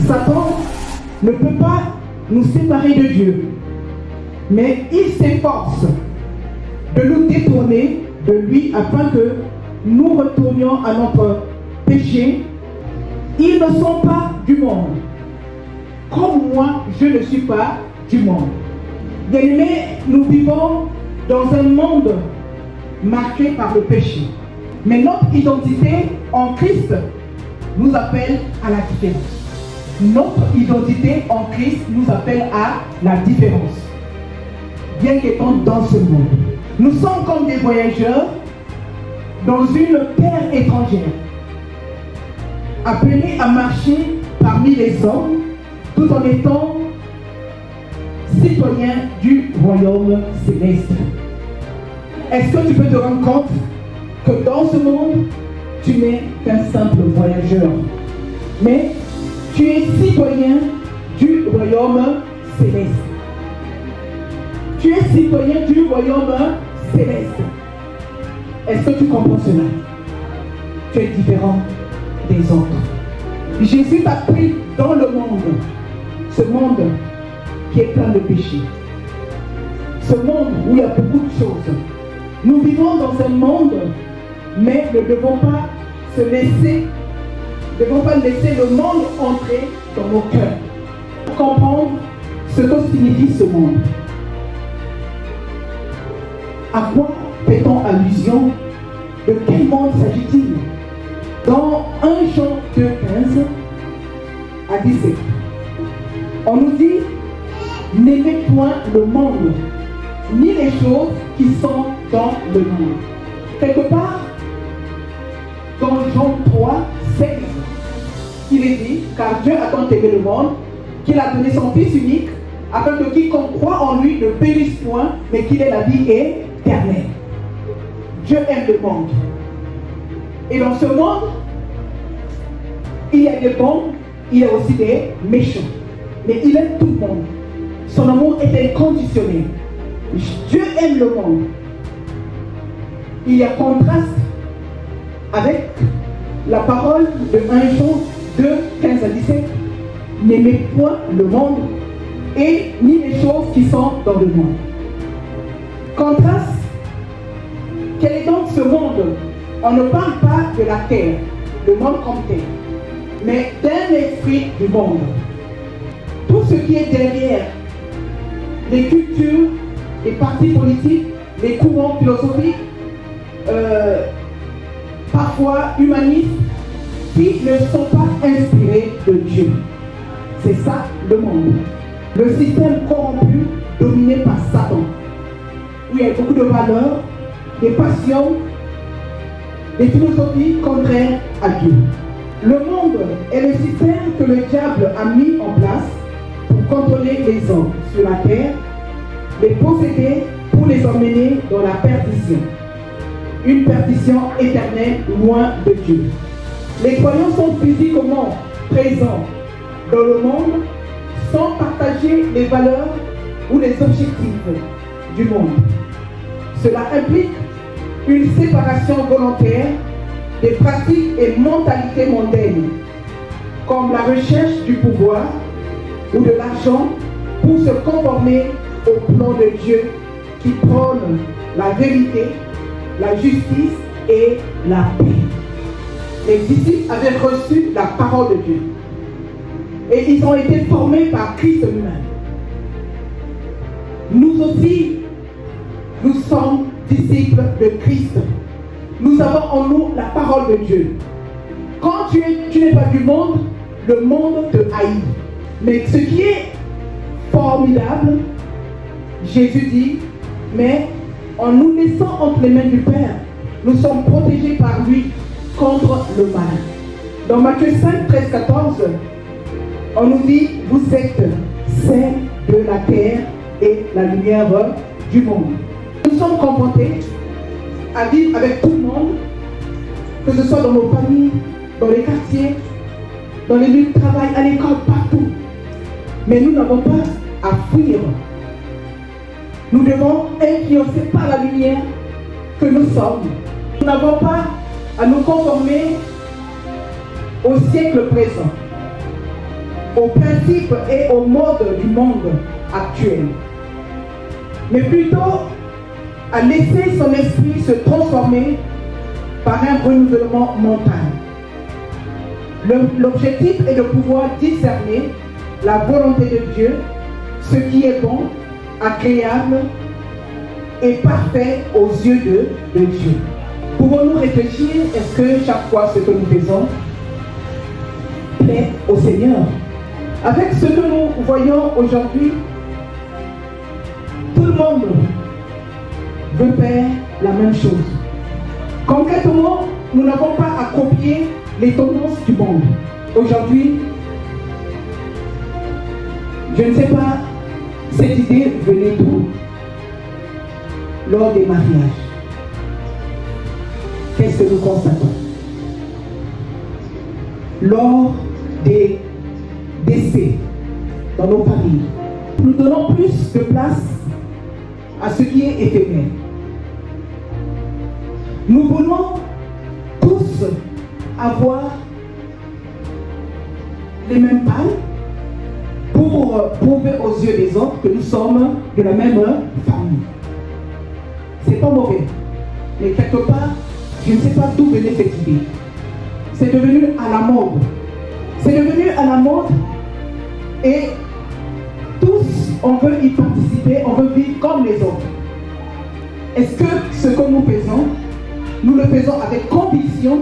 Satan ne peut pas nous séparer de Dieu, mais il s'efforce de nous détourner de lui afin que nous retournions à notre péché. Ils ne sont pas du monde, comme moi je ne suis pas du monde. Bien-aimés, nous vivons dans un monde marqué par le péché. Mais notre identité en Christ nous appelle à la différence. Notre identité en Christ nous appelle à la différence. Bien qu'étant dans ce monde, nous sommes comme des voyageurs dans une terre étrangère, appelés à marcher parmi les hommes, tout en étant citoyens du royaume céleste. Est-ce que tu peux te rendre compte que dans ce monde, tu n'es qu'un simple voyageur, mais tu es citoyen du royaume céleste. Tu es citoyen du royaume céleste. Est-ce que tu comprends cela? Tu es différent des autres. Jésus t'a pris dans le monde, ce monde qui est plein de péchés, ce monde où il y a beaucoup de choses. Nous vivons dans un monde, mais ne devons pas laisser le monde entrer dans nos cœurs. Pour comprendre ce que signifie ce monde. À quoi fait-on allusion? De quel monde s'agit-il? Dans 1 Jean 2, 15 à 17, on nous dit: n'aimez point le monde, ni les choses qui sont dans le monde. Quelque part, dans Jean 3, 16, il est dit: car Dieu a tant aimé le monde qu'il a donné son Fils unique, afin que quiconque croit en lui ne périsse point, mais qu'il ait la vie éternelle. Dieu aime le monde. Et dans ce monde, il y a des bons, il y a aussi des méchants. Mais il aime tout le monde. Son amour est inconditionnel. Dieu aime le monde. Il y a contraste avec la parole de 1 Jean 2, 15 à 17. N'aimez point le monde et ni les choses qui sont dans le monde. Contraste. Quel est donc ce monde? On ne parle pas de la terre, le monde comme terre, mais d'un esprit du monde. Tout ce qui est derrière les cultures, les partis politiques, les courants philosophiques, parfois humanistes, qui ne sont pas inspirés de Dieu. C'est ça le monde. Le système corrompu, dominé par Satan, où il y a beaucoup de valeurs, des passions, des philosophies contraires à Dieu. Le monde est le système que le diable a mis en place pour contrôler les hommes sur la terre, les posséder pour les emmener dans la perdition. Une perdition éternelle loin de Dieu. Les croyants sont physiquement présents dans le monde sans partager les valeurs ou les objectifs du monde. Cela implique une séparation volontaire des pratiques et mentalités mondaines, comme la recherche du pouvoir ou de l'argent, pour se conformer au plan de Dieu qui prône la vérité, la justice et la paix. Les disciples avaient reçu la parole de Dieu et ils ont été formés par Christ lui-même. Nous aussi, nous sommes disciples de Christ. Nous avons en nous la parole de Dieu. Quand tu n'es pas du monde, le monde te haït. Mais ce qui est formidable, Jésus dit, mais en nous laissant entre les mains du Père, nous sommes protégés par lui contre le mal. Dans Matthieu 5, 13, 14, on nous dit, vous êtes saints de la terre et la lumière du monde. Nous sommes confrontés à vivre avec tout le monde, que ce soit dans nos familles, dans les quartiers, dans les lieux de travail, à l'école, partout. Mais nous n'avons pas à fuir. Nous devons influencer par la lumière que nous sommes. Nous n'avons pas à nous conformer au siècle présent. aux principes et aux modes du monde actuel, mais plutôt à laisser son esprit se transformer par un renouvellement mental. L'objectif est de pouvoir discerner la volonté de Dieu, ce qui est bon, agréable et parfait aux yeux de Dieu. Pouvons-nous réfléchir, est-ce que chaque fois ce que nous faisons plaît au Seigneur? Avec ce que nous voyons aujourd'hui, tout le monde veut faire la même chose. Concrètement, nous n'avons pas à copier les tendances du monde. Aujourd'hui, je ne sais pas, cette idée venait d'où? Lors des mariages. Qu'est-ce que nous constatons? Lors des décès dans nos familles, nous donnons plus de place à ce qui est éphémère. Nous voulons tous avoir les mêmes balles pour prouver aux yeux des autres que nous sommes de la même famille. C'est pas mauvais, mais quelque part, je ne sais pas d'où venait cette idée. C'est devenu à la mode. C'est devenu à la mode et tous, on veut y participer, on veut vivre comme les autres. Est-ce que ce que nous faisons, nous le faisons avec conviction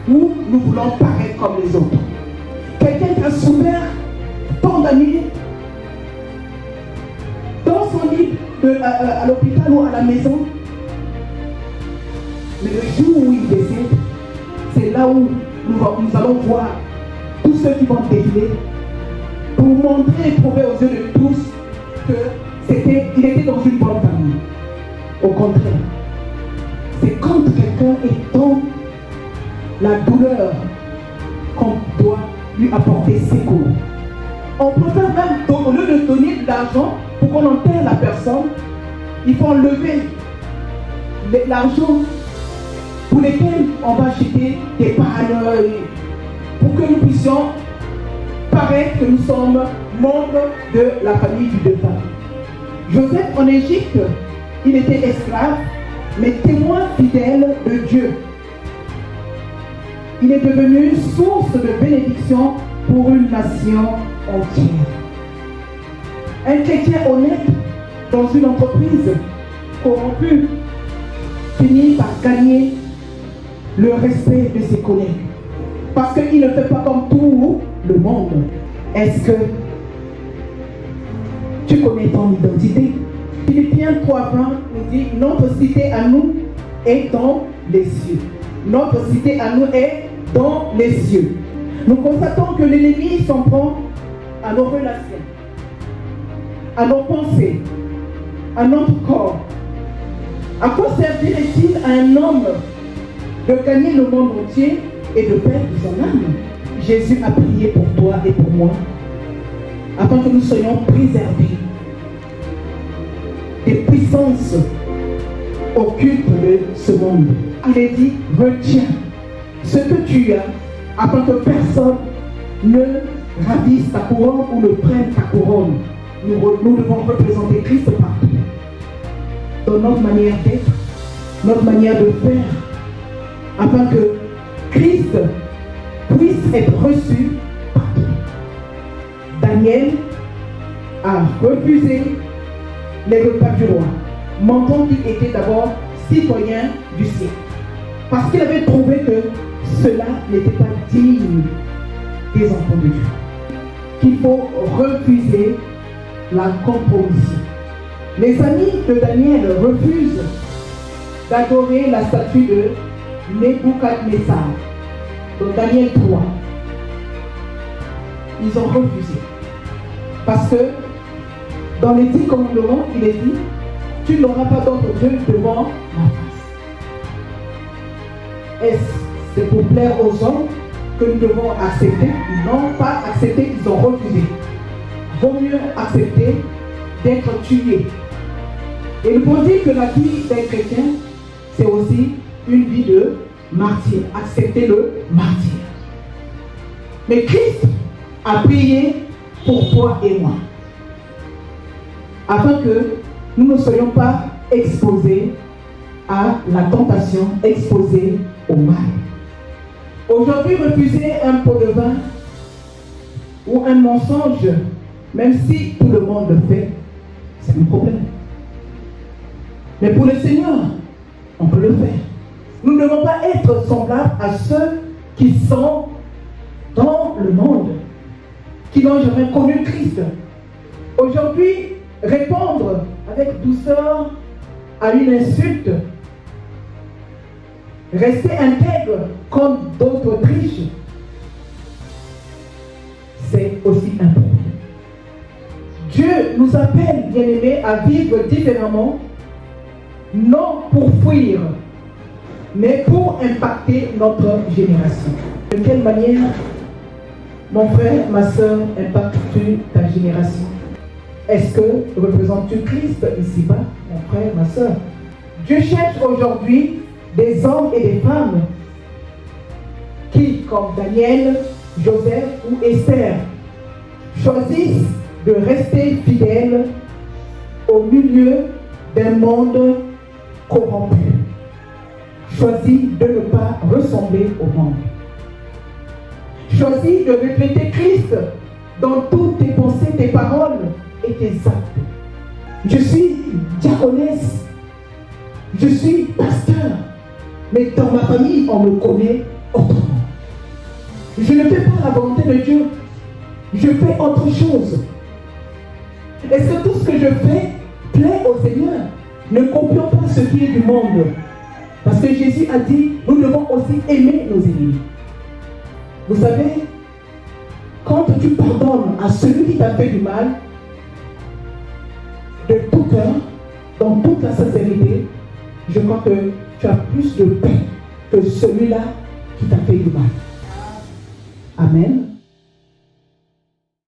ou nous voulons paraître comme les autres? Quelqu'un qui a souffert tant d'années dans son lit à l'hôpital ou à la maison, mais le jour où il décède, c'est là où nous allons voir tous ceux qui vont défiler pour montrer et prouver aux yeux de tous qu'il était dans une bonne famille. Au contraire, c'est quand quelqu'un est dans la douleur qu'on doit lui apporter secours. On préfère même, au lieu de donner de l'argent pour qu'on enterre la personne, il faut enlever l'argent pour lesquels on va acheter des paranoïas pour que nous puissions paraître que nous sommes membres de la famille du défunt. Joseph en Égypte, il était esclave, mais témoin fidèle de Dieu. Il est devenu source de bénédiction pour une nation entière. Un chrétien honnête dans une entreprise corrompue finit par gagner le respect de ses collègues. Parce qu'il ne fait pas comme tout le monde. Est-ce que tu connais ton identité? Philippiens 3:20 nous dit: notre cité à nous est dans les cieux. Notre cité à nous est dans les cieux. Nous constatons que l'ennemi s'en prend à nos relations, à nos pensées, à notre corps. À quoi servirait-il à un homme de gagner le monde entier et de perdre son âme? Jésus a prié pour toi et pour moi, afin que nous soyons préservés des puissances occultes de ce monde. Il est dit: retiens ce que tu as, afin que personne ne ravisse ta couronne ou ne prenne ta couronne. Nous devons représenter Christ partout, dans notre manière d'être, notre manière de faire, afin que Christ puisse être reçu partout. Daniel a refusé les repas du roi, montrant qu'il était d'abord citoyen du ciel, parce qu'il avait trouvé que cela n'était pas digne des enfants de Dieu. Qu'il faut refuser la compromission. Les amis de Daniel refusent d'adorer la statue de Nebuchadnezzar, dans Daniel 3. Ils ont refusé. Parce que dans les 10 commandements, il est dit: tu n'auras pas d'autre Dieu devant ma face. Est-ce c'est pour plaire aux hommes que nous devons accepter? Ils n'ont pas accepté, ils ont refusé. Vaut mieux accepter d'être tué. Et il faut dire que la vie d'un chrétien, c'est aussi une vie de martyr. Accepter le martyr. Mais Christ a payé pour toi et moi. Afin que nous ne soyons pas exposés à la tentation, exposés au mal. Aujourd'hui, refuser un pot de vin ou un mensonge, même si tout le monde le fait, c'est un problème. Mais pour le Seigneur, on peut le faire. Nous ne devons pas être semblables à ceux qui sont dans le monde, qui n'ont jamais connu Christ. Aujourd'hui, répondre avec douceur à une insulte, rester intègre quand d'autres trichent, c'est aussi important. Dieu nous appelle, bien-aimés, à vivre différemment, non pour fuir, mais pour impacter notre génération. De quelle manière, mon frère, ma soeur, impactes-tu ta génération? Est-ce que représentes-tu Christ ici-bas, mon frère, ma soeur? Dieu cherche aujourd'hui des hommes et des femmes qui, comme Daniel, Joseph ou Esther, choisissent de rester fidèles au milieu d'un monde corrompu. Choisis de ne pas ressembler au monde. Choisis de refléter Christ dans toutes tes pensées, tes paroles et tes actes. Je suis diaconesse, je suis pasteur, mais dans ma famille, on me connaît autrement. Je ne fais pas la volonté de Dieu, je fais autre chose. Est-ce que tout ce que je fais plaît au Seigneur? Ne copions pas ce qui est du monde. Parce que Jésus a dit, nous devons aussi aimer nos ennemis. Vous savez, quand tu pardonnes à celui qui t'a fait du mal, de tout cœur, dans toute la sincérité, je crois que tu as plus de paix que celui-là qui t'a fait du mal. Amen.